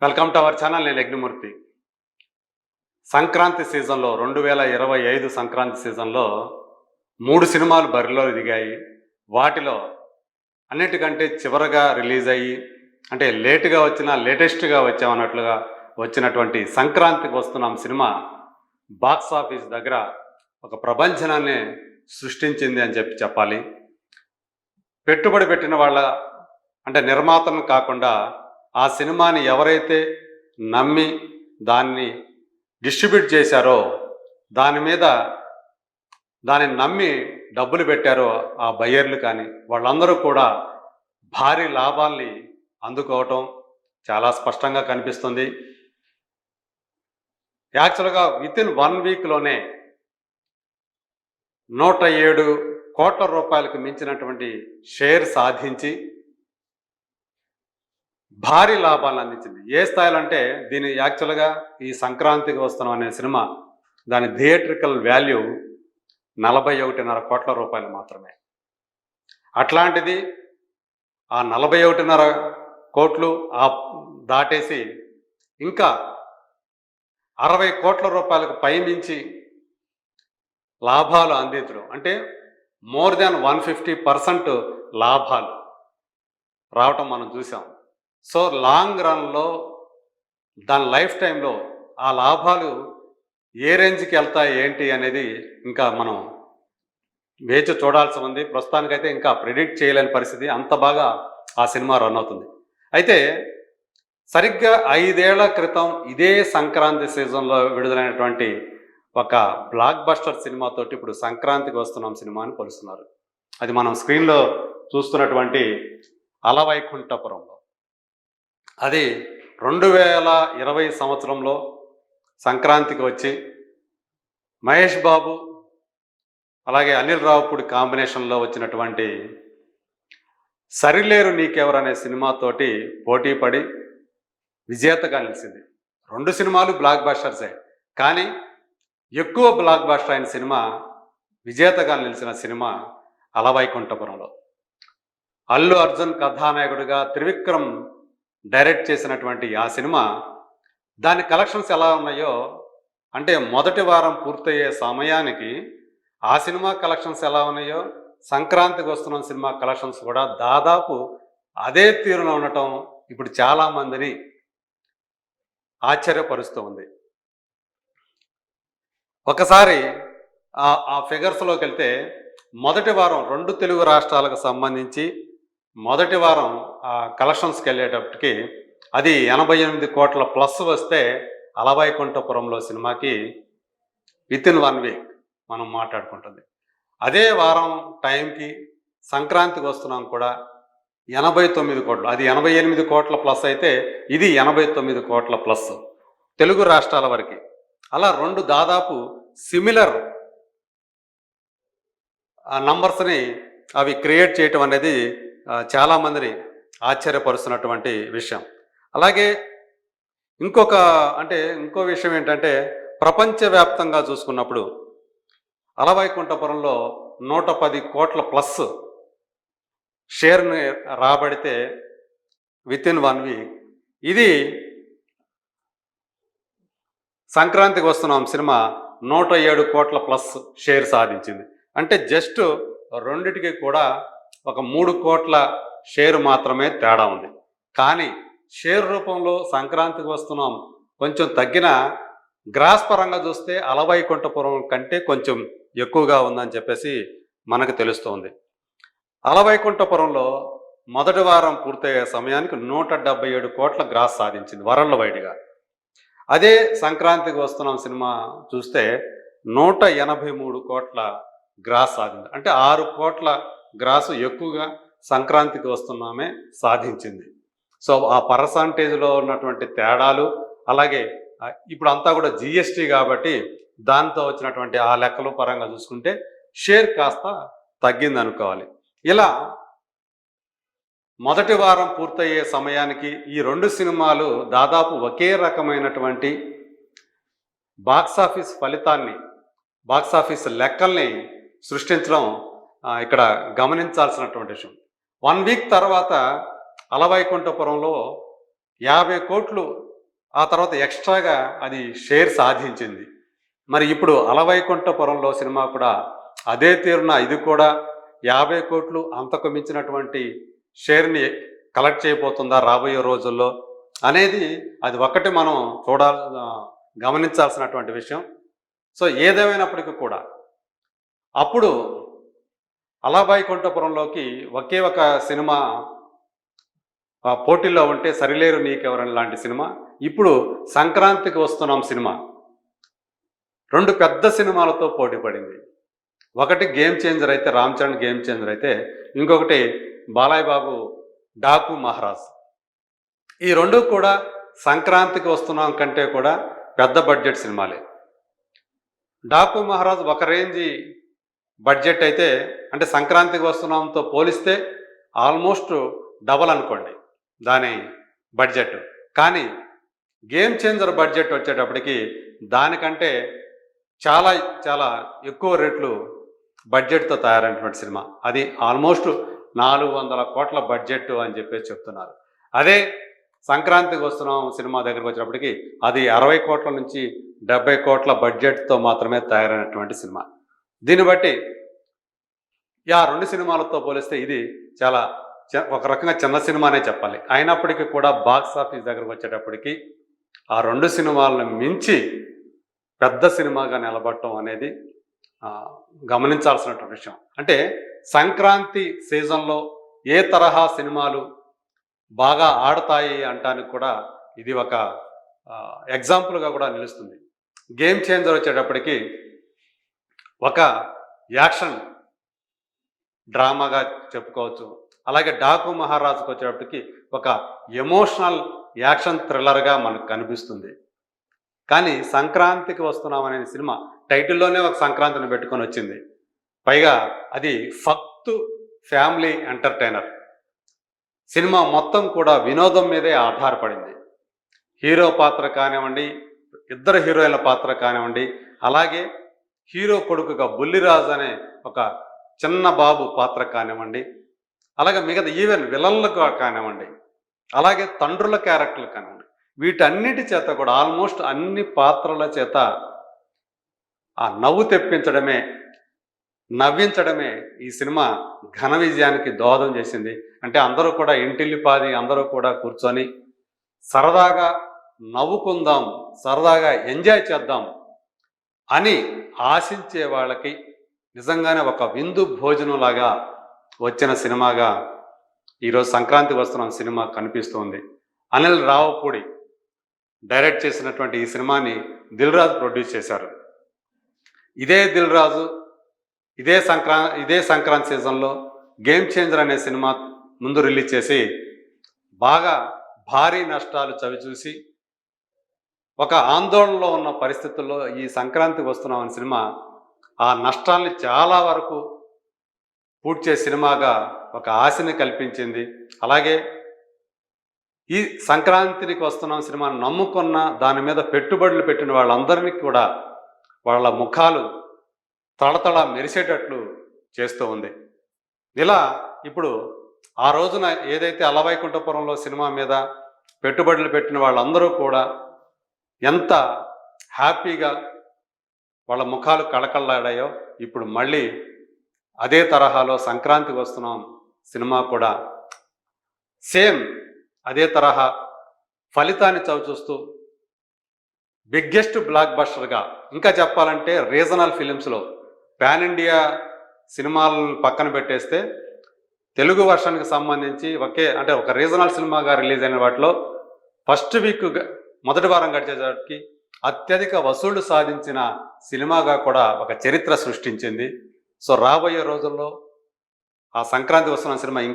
Welcome to our channel. నేను యజ్ఞమూర్తి. సంక్రాంతి సీజన్లో 2025 సంక్రాంతి సీజన్లో 3 సినిమాలు బరిలో దిగాయి. వాటిలో అన్నిటికంటే చివరగా రిలీజ్ అయ్యి అంటే లేటుగా వచ్చినా లేటెస్ట్గా వచ్చామన్నట్లుగా వచ్చినటువంటి సంక్రాంతికి వస్తున్నాం సినిమా బాక్స్ ఆఫీస్ దగ్గర ఒక ప్రపంచనాన్ని సృష్టించింది అని చెప్పాలి. పెట్టుబడి పెట్టిన వాళ్ళ అంటే నిర్మాతను కాకుండా ఆ సినిమాని ఎవరైతే నమ్మి దాన్ని డిస్ట్రిబ్యూట్ చేశారో దాన్ని నమ్మి డబ్బులు పెట్టారో ఆ బయ్యర్లు కానీ వాళ్ళందరూ కూడా భారీ లాభాల్ని అందుకోవటం చాలా స్పష్టంగా కనిపిస్తుంది. యాక్చువల్గా వితిన్ 1 వీక్లోనే 107 కోట్ల రూపాయలకు మించినటువంటి షేర్ సాధించి భారీ లాభాలను అందించింది. ఏ స్థాయిలో అంటే దీని యాక్చువల్గా ఈ సంక్రాంతికి వస్తున్నాం అనే సినిమా దాని థియేట్రికల్ వాల్యూ 41.5 కోట్ల రూపాయలు మాత్రమే. అట్లాంటిది ఆ 41.5 కోట్లు దాటేసి ఇంకా 60 కోట్ల రూపాయలకు పైమించి లాభాలు అందించడం అంటే మోర్ దాన్ 150% లాభాలు రావటం మనం చూసాం. సో లాంగ్ రన్లో దాని లైఫ్ టైంలో ఆ లాభాలు ఏ రేంజ్కి వెళ్తాయి ఏంటి అనేది ఇంకా మనం వేచి చూడాల్సి ఉంది. ప్రస్తుతానికైతే ఇంకా ప్రిడిక్ట్ చేయలేని పరిస్థితి, అంత బాగా ఆ సినిమా రన్ అవుతుంది. అయితే సరిగ్గా 5 ఏళ్ల క్రితం ఇదే సంక్రాంతి సీజన్లో విడుదలైనటువంటి ఒక బ్లాక్ బస్టర్ సినిమాతోటి ఇప్పుడు సంక్రాంతికి వస్తున్నాం సినిమాని పోలుస్తున్నారు. అది మనం స్క్రీన్లో చూస్తున్నటువంటి అలవైకుంఠపురంలో, అది 2020 సంవత్సరంలో సంక్రాంతికి వచ్చి మహేష్ బాబు అలాగే అనిల్ రావుపూడి కాంబినేషన్లో వచ్చినటువంటి సరిలేరు నీకెవరు అనే సినిమాతోటి పోటీ పడి విజేతగా నిలిచింది. 2 సినిమాలు బ్లాక్ బస్టర్సే, కానీ ఎక్కువ బ్లాక్ బస్టర్ అయిన సినిమా, విజేతగా నిలిచిన సినిమా అలవైకుంఠపురంలో. అల్లు అర్జున్ కథానాయకుడిగా త్రివిక్రమ్ డైరెక్ట్ చేసినటువంటి ఆ సినిమా దాని కలెక్షన్స్ ఎలా ఉన్నాయో అంటే మొదటి వారం పూర్తయ్యే సమయానికి ఆ సినిమా కలెక్షన్స్ ఎలా ఉన్నాయో సంక్రాంతికి వస్తున్న సినిమా కలెక్షన్స్ కూడా దాదాపు అదే తీరులో ఉండటం ఇప్పుడు చాలామందిని ఆశ్చర్యపరుస్తూ ఉంది. ఒకసారి ఆ ఫిగర్స్లోకి వెళ్తే మొదటి వారం 2 తెలుగు రాష్ట్రాలకు సంబంధించి మొదటి వారం కలెక్షన్స్కి వెళ్ళేటప్పటికి అది 88 కోట్ల ప్లస్ వస్తే అలవైకుంఠపురంలో సినిమాకి వితిన్ 1 వీక్ మనం మాట్లాడుకుంటుంది. అదే వారం టైంకి సంక్రాంతికి వస్తున్నాం కూడా 89 కోట్లు, అది 88 కోట్ల ప్లస్ అయితే ఇది 89 కోట్ల ప్లస్ తెలుగు రాష్ట్రాల వరకు. అలా 2 దాదాపు సిమిలర్ నంబర్స్ని అవి క్రియేట్ చేయటం అనేది చాలామందిని ఆశ్చర్యపరుస్తున్నటువంటి విషయం. అలాగే ఇంకో విషయం ఏంటంటే ప్రపంచవ్యాప్తంగా చూసుకున్నప్పుడు అలవైకుంఠపురంలో 110 కోట్ల ప్లస్ షేర్ని రాబడితే వితిన్ 1 వీక్ ఇది సంక్రాంతికి వస్తున్నాం సినిమా 107 కోట్ల ప్లస్ షేర్ సాధించింది. అంటే జస్ట్ రెండిటికి కూడా ఒక 3 కోట్ల షేర్ మాత్రమే తేడా ఉంది. కానీ షేర్ రూపంలో సంక్రాంతికి వస్తున్నాం కొంచెం తగ్గిన, గ్రాస్ పరంగా చూస్తే అలవైకుంఠపురం కంటే కొంచెం ఎక్కువగా ఉందని చెప్పేసి మనకు తెలుస్తోంది. అలవైకుంఠపురంలో మొదటి వారం పూర్తయ్యే సమయానికి 177 కోట్ల గ్రాస్ సాధించింది వరల్డ్ వైడ్గా. అదే సంక్రాంతికి వస్తున్నాం సినిమా చూస్తే 183 కోట్ల గ్రాస్ సాధించింది. అంటే 6 కోట్ల గ్రాసు ఎక్కువగా సంక్రాంతికి వస్తున్నామే సాధించింది. సో ఆ పర్సంటేజ్లో ఉన్నటువంటి తేడాలు, అలాగే ఇప్పుడు అంతా కూడా జిఎస్టీ కాబట్టి దాంతో వచ్చినటువంటి ఆ లెక్కల పరంగా చూసుకుంటే షేర్ కాస్త తగ్గింది అనుకోవాలి. ఇలా మొదటి వారం పూర్తయ్యే సమయానికి ఈ 2 సినిమాలు దాదాపు ఒకే రకమైనటువంటి బాక్సాఫీస్ ఫలితాన్ని, బాక్సాఫీస్ లెక్కల్ని సృష్టించడం ఇక్కడ గమనించాల్సినటువంటి విషయం. 1 వీక్ తర్వాత అలవైకుంఠపురంలో 50 కోట్లు ఆ తర్వాత ఎక్స్ట్రాగా అది షేర్ సాధించింది. మరి ఇప్పుడు అలవైకుంఠపురంలో సినిమా కూడా అదే తీరున ఇది కూడా 50 కోట్లు అంతకు మించినటువంటి షేర్‌ని కలెక్ట్ చేయబోతుందా రాబోయే రోజుల్లో అనేది అది ఒక్కటి మనం గమనించాల్సినటువంటి విషయం. సో ఏదేమైనప్పటికీ కూడా అప్పుడు అలవైకుంఠపురంలోకి ఒకే ఒక సినిమా పోటీల్లో ఉంటే 'సరిలేరు నీకెవరని' లాంటి సినిమా, ఇప్పుడు 'సంక్రాంతికి వస్తున్నాం' సినిమా 2 పెద్ద సినిమాలతో పోటీ పడింది. ఒకటి గేమ్ చేంజర్ అయితే 'రామ్ చరణ్' గేమ్ చేంజర్ అయితే, ఇంకొకటి బాలయ్య బాబు 'డాకు మహారాజ్'. ఈ 2 కూడా 'సంక్రాంతికి వస్తున్నాం' కంటే కూడా పెద్ద బడ్జెట్ సినిమాలే. 'డాకు మహారాజ్' ఒక రేంజి బడ్జెట్ అయితే, అంటే 'సంక్రాంతికి వస్తున్నాం'తో పోలిస్తే ఆల్మోస్ట్ డబల్ అనుకోండి దాని బడ్జెట్. కానీ గేమ్ చేంజర్ బడ్జెట్ వచ్చేటప్పటికి దానికంటే చాలా చాలా ఎక్కువ రెట్లు బడ్జెట్తో తయారైనటువంటి సినిమా. అది ఆల్మోస్ట్ 400 కోట్ల బడ్జెట్ అని చెప్పేసి చెప్తున్నారు. అదే 'సంక్రాంతికి వస్తున్నాం' సినిమా దగ్గరికి వచ్చేటప్పటికి అది 60 కోట్ల నుంచి 70 కోట్ల బడ్జెట్తో మాత్రమే తయారైనటువంటి సినిమా. దీన్ని బట్టి ఆ 2 సినిమాలతో పోలిస్తే ఇది చాలా ఒక రకంగా చిన్న సినిమానే చెప్పాలి. అయినప్పటికీ కూడా బాక్స్ ఆఫీస్ దగ్గరకు వచ్చేటప్పటికి ఆ 2 సినిమాలను మించి పెద్ద సినిమాగా నిలబడటం అనేది గమనించాల్సినటువంటి విషయం. అంటే సంక్రాంతి సీజన్లో ఏ తరహా సినిమాలు బాగా ఆడతాయి అంటానికి కూడా ఇది ఒక ఎగ్జాంపుల్గా కూడా నిలుస్తుంది. గేమ్ చేంజర్ వచ్చేటప్పటికి ఒక యాక్షన్ డ్రామాగా చెప్పుకోవచ్చు. అలాగే 'డాకు మహారాజుకి' వచ్చేటప్పటికి ఒక ఎమోషనల్ యాక్షన్ థ్రిల్లర్గా మనకు కనిపిస్తుంది. కానీ 'సంక్రాంతికి వస్తున్నాం' అనే సినిమా టైటిల్లోనే ఒక సంక్రాంతిని పెట్టుకొని వచ్చింది. పైగా అది ఫక్తు ఫ్యామిలీ ఎంటర్టైనర్. సినిమా మొత్తం కూడా వినోదం మీదే ఆధారపడింది. హీరో పాత్ర కానివ్వండి, ఇద్దరు హీరోయిన్ల పాత్ర కానివ్వండి, అలాగే హీరో కొడుకుగా బుల్లిరాజు అనే ఒక చిన్న బాబు పాత్ర కానివ్వండి, అలాగే మిగతా ఈవెన్ విలన్లకు కానివ్వండి, అలాగే తండ్రుల క్యారెక్టర్లు కానివ్వండి, వీటన్నిటి చేత కూడా ఆల్మోస్ట్ అన్ని పాత్రల చేత ఆ నవ్వు తెప్పించడమే, నవ్వించడమే ఈ సినిమా ఘన విజయానికి దోహదం చేసింది. అంటే అందరూ కూడా ఇంటిల్లిపాది అందరూ కూడా కూర్చొని సరదాగా నవ్వుకుందాం, సరదాగా ఎంజాయ్ చేద్దాం అని ఆశించే వాళ్ళకి నిజంగానే ఒక విందు భోజనంలాగా వచ్చిన సినిమాగా ఈరోజు 'సంక్రాంతికి వస్తున్నాం' సినిమా కనిపిస్తోంది. అనిల్ రావుపూడి డైరెక్ట్ చేసినటువంటి ఈ సినిమాని దిల్ రాజు ప్రొడ్యూస్ చేశారు. ఇదే దిల్ రాజు ఇదే సంక్రాంతి సీజన్లో గేమ్ చేంజర్ అనే సినిమా ముందు రిలీజ్ చేసి బాగా భారీ నష్టాలు చవిచూసి ఒక ఆందోళనలో ఉన్న పరిస్థితుల్లో ఈ 'సంక్రాంతికి వస్తున్నాం' అనే సినిమా ఆ నష్టాల్ని చాలా వరకు పూడ్చే సినిమాగా ఒక ఆశని కల్పించింది. అలాగే ఈ 'సంక్రాంతికి వస్తున్నాం' సినిమాను నమ్ముకున్న దాని మీద పెట్టుబడులు పెట్టిన వాళ్ళందరినీ కూడా వాళ్ళ ముఖాలు తళతళ మెరిసేటట్లు చేస్తూ ఉంది. ఇలా ఇప్పుడు ఆ రోజున ఏదైతే అలవైకుంఠపురంలో సినిమా మీద పెట్టుబడులు పెట్టిన వాళ్ళందరూ కూడా ఎంత హ్యాపీగా వాళ్ళ ముఖాలు కళకళలాడాయో, ఇప్పుడు మళ్ళీ అదే తరహాలో 'సంక్రాంతికి వస్తున్నాం' సినిమా కూడా సేమ్ అదే తరహా ఫలితాన్ని చవిచూస్తూ బిగ్గెస్ట్ బ్లాక్ బస్టర్గా, ఇంకా చెప్పాలంటే రీజనల్ ఫిలిమ్స్లో పాన్ ఇండియా సినిమాలను పక్కన పెట్టేస్తే తెలుగు వర్షన్కి సంబంధించి ఒక రీజనల్ సినిమాగా రిలీజ్ అయిన వాటిలో ఫస్ట్ వీక్ మొదటి వారం గడిచేసరికి అత్యధిక వసూళ్లు సాధించిన సినిమాగా కూడా ఒక చరిత్ర సృష్టించింది. సో రాబోయే రోజుల్లో ఆ 'సంక్రాంతికి వస్తున్నాం' సినిమా